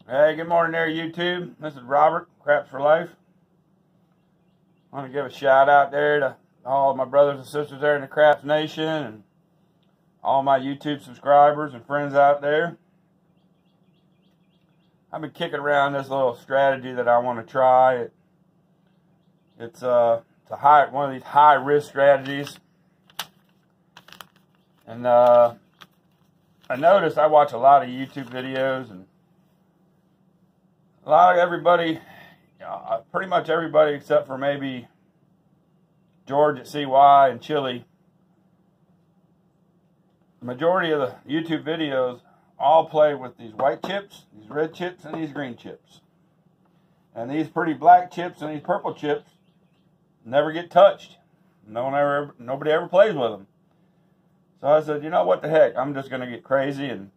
Hey, good morning there, YouTube. This is Robert, Craps for Life. I want to give a shout out there to all my brothers and sisters there in the Craps Nation and all my YouTube subscribers and friends out there. I've been kicking around this little strategy that I want to try. It's one of these high risk strategies, and I noticed I watch a lot of YouTube videos, and a lot of everybody, pretty much everybody except for maybe George at CY and Chili, the majority of the YouTube videos all play with these white chips, these red chips, and these green chips. And these pretty black chips and these purple chips never get touched. Nobody ever plays with them. So I said, you know what the heck, I'm just going to get crazy and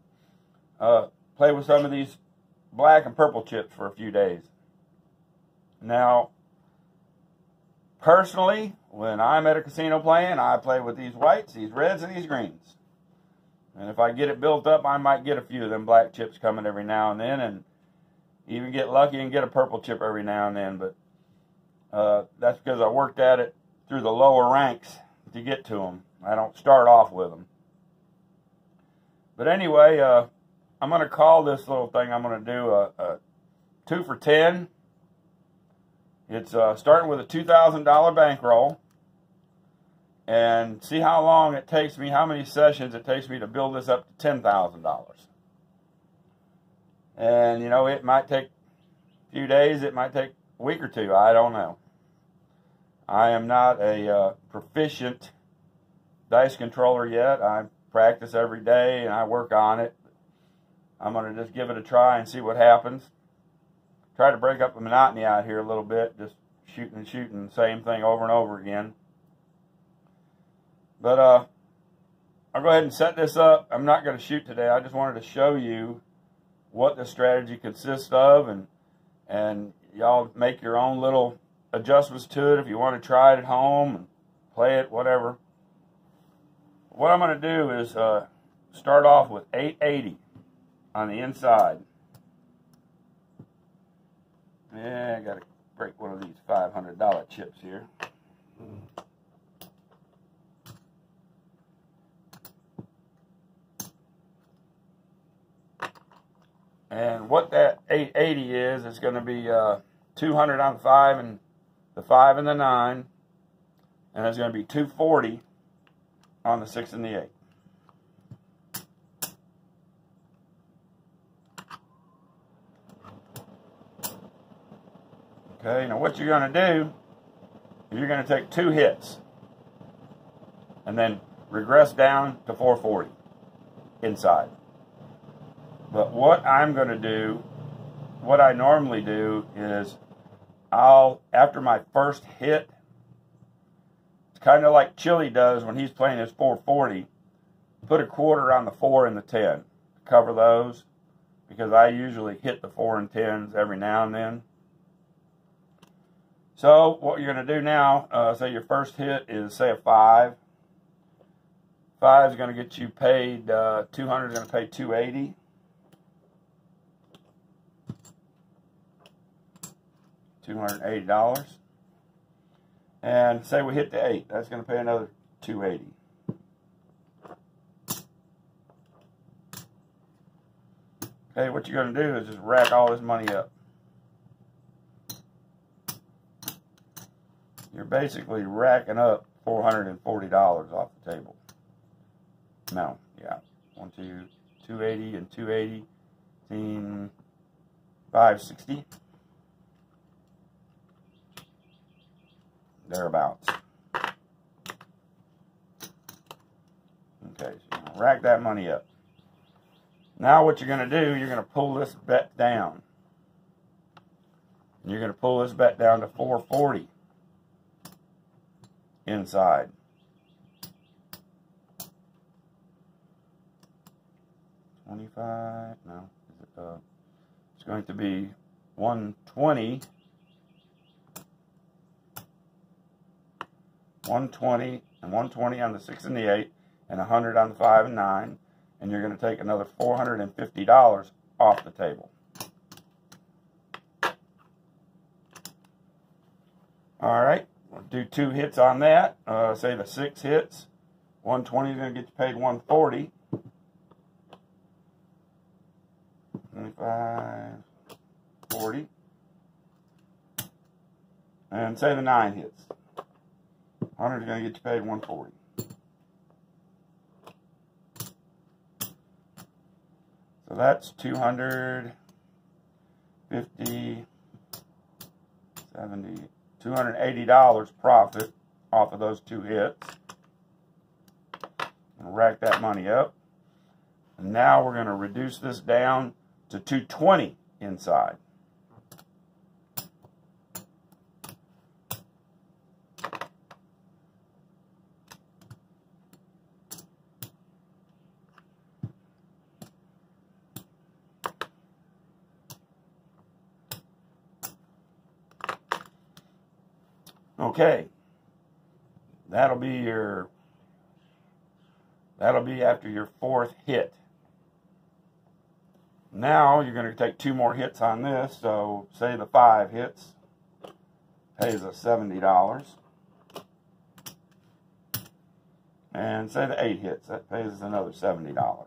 play with some of these black and purple chips for a few days. Now, personally, when I'm at a casino playing, I play with these whites, these reds, and these greens. And if I get it built up, I might get a few of them black chips coming every now and then, and even get lucky and get a purple chip every now and then. But that's because I worked at it through the lower ranks to get to them. I don't start off with them. But anyway, I'm going to call this little thing I'm going to do a 2 for 10. It's starting with a $2,000 bankroll. And see how long it takes me, how many sessions it takes me to build this up to $10,000. And, you know, it might take a few days, it might take a week or two, I don't know. I am not a proficient dice controller yet. I practice every day and I work on it. I'm going to just give it a try and see what happens. Try to break up the monotony out here a little bit, just shooting and shooting the same thing over and over again. But I'll go ahead and set this up. I'm not going to shoot today. I just wanted to show you what the strategy consists of, and y'all make your own little adjustments to it if you want to try it at home and play it, whatever. What I'm going to do is start off with 880 on the inside. Yeah, I got to break one of these $500 chips here. And what that 880 is, it's going to be 200 on the 5 and the 5 and the 9, and it's going to be 240 on the 6 and the 8. Okay, now what you're going to do is you're going to take 2 hits and then regress down to 440 inside. But what I'm going to do, what I normally do is after my first hit, it's kind of like Chili does when he's playing his 440, put a quarter on the 4 and the 10. Cover those, because I usually hit the 4 and 10s every now and then. So what you're going to do now, say your first hit is, say, a 5. 5 is going to get you paid, 200 is going to pay 280. $280. And say we hit the 8, that's going to pay another 280. Okay, what you're going to do is just rack all this money up. You're basically racking up $440 off the table. No, yeah. 1, 2, 280 and 280, 560. Thereabouts. Okay, so you're going to rack that money up. Now what you're going to do, you're going to pull this bet down. And you're going to pull this bet down to 440 inside. $25, no, it's going to be 120. 120 and 120 on the 6 and the 8, and 100 on the 5 and 9, and you're going to take another $450 off the table. All right, we'll do 2 hits on that. Say the 6 hits. 120 is going to get you paid 140. 25, 40. And say the 9 hits. 100 is going to get you paid 140. So that's 250, 70, $280 profit off of those 2 hits. And rack that money up. And now we're going to reduce this down to 220 inside. Okay, that'll be after your 4th hit. Now you're going to take 2 more hits on this. So say the 5 hits pays us $70, and say the 8 hits, that pays us another $70.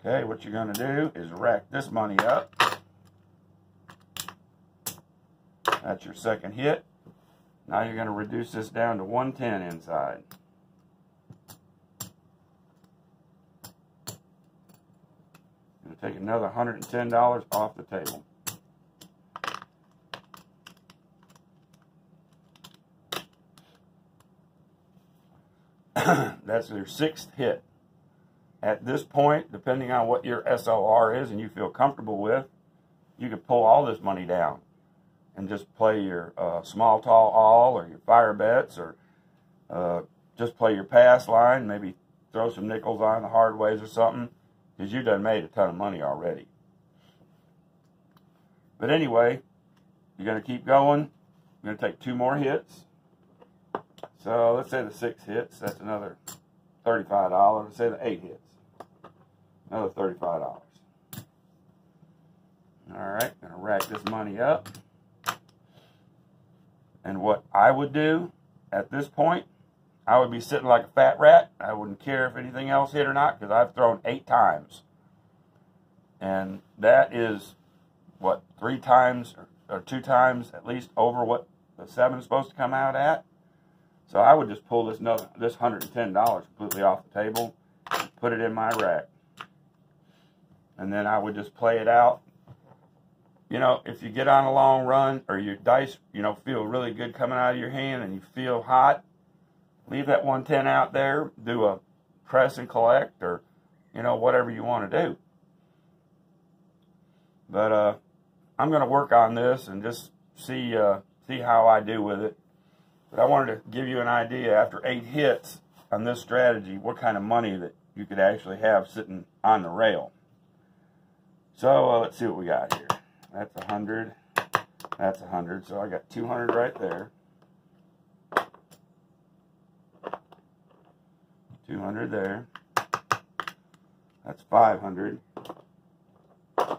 Okay, what you're going to do is rack this money up. That's your 2nd hit. Now you're going to reduce this down to 110 inside. Going to take another $110 off the table. That's your 6th hit. At this point, depending on what your SOR is and you feel comfortable with, you can pull all this money down and just play your small, tall, all, or your fire bets, or just play your pass line, maybe throw some nickels on the hard ways or something, because you done made a ton of money already. But anyway, you're going to keep going. You're going to take 2 more hits. So let's say the 6 hits, that's another $35. Let's say the 8 hits, another $35. All right, going to rack this money up. And what I would do at this point, I would be sitting like a fat rat. I wouldn't care if anything else hit or not, because I've thrown 8 times. And that is, what, 3 times or 2 times at least over what the 7 is supposed to come out at. So I would just pull this $110 completely off the table and put it in my rack. And then I would just play it out. You know, if you get on a long run or your dice, feel really good coming out of your hand and you feel hot, leave that 110 out there, do a press and collect, or, whatever you want to do. But I'm going to work on this and just see how I do with it. But I wanted to give you an idea, after 8 hits on this strategy, what kind of money that you could actually have sitting on the rail. So let's see what we got here. That's 100. That's 100. So I got 200 right there. 200 there. That's 500. Ready?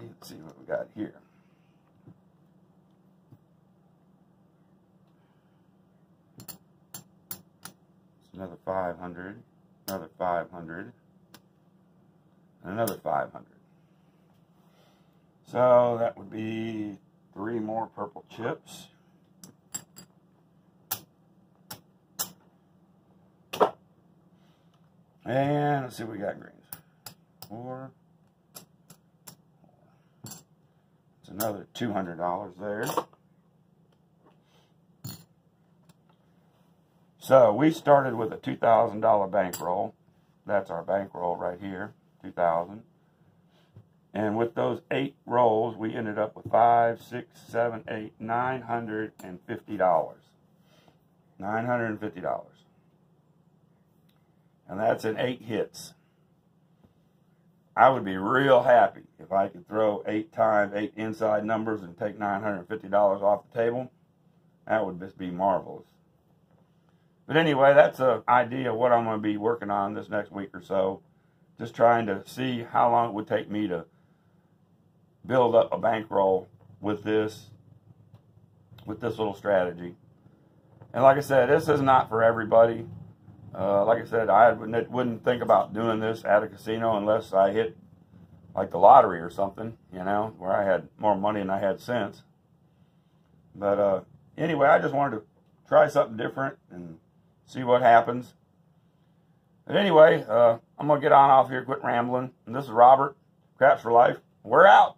Let's see what we got here. It's another 500. Another 500. Another 500. So that would be 3 more purple chips. And let's see what we got in greens. 4. It's another $200 there. So we started with a $2,000 bankroll. That's our bankroll right here. 2,000, and with those 8 rolls, we ended up with $5, 6, 7, 8, $950. $950, and that's in 8 hits. I would be real happy if I could throw 8 times 8 inside numbers and take $950 off the table. That would just be marvelous. But anyway, that's an idea of what I'm going to be working on this next week or so. just trying to see how long it would take me to build up a bankroll with this little strategy. And like I said, this is not for everybody. Like I said, I wouldn't think about doing this at a casino unless I hit like the lottery or something, you know, where I had more money than I had sense. But anyway, I just wanted to try something different and see what happens. But anyway, I'm going to get on off here, quit rambling. And this is Robert, Craps for Life. We're out.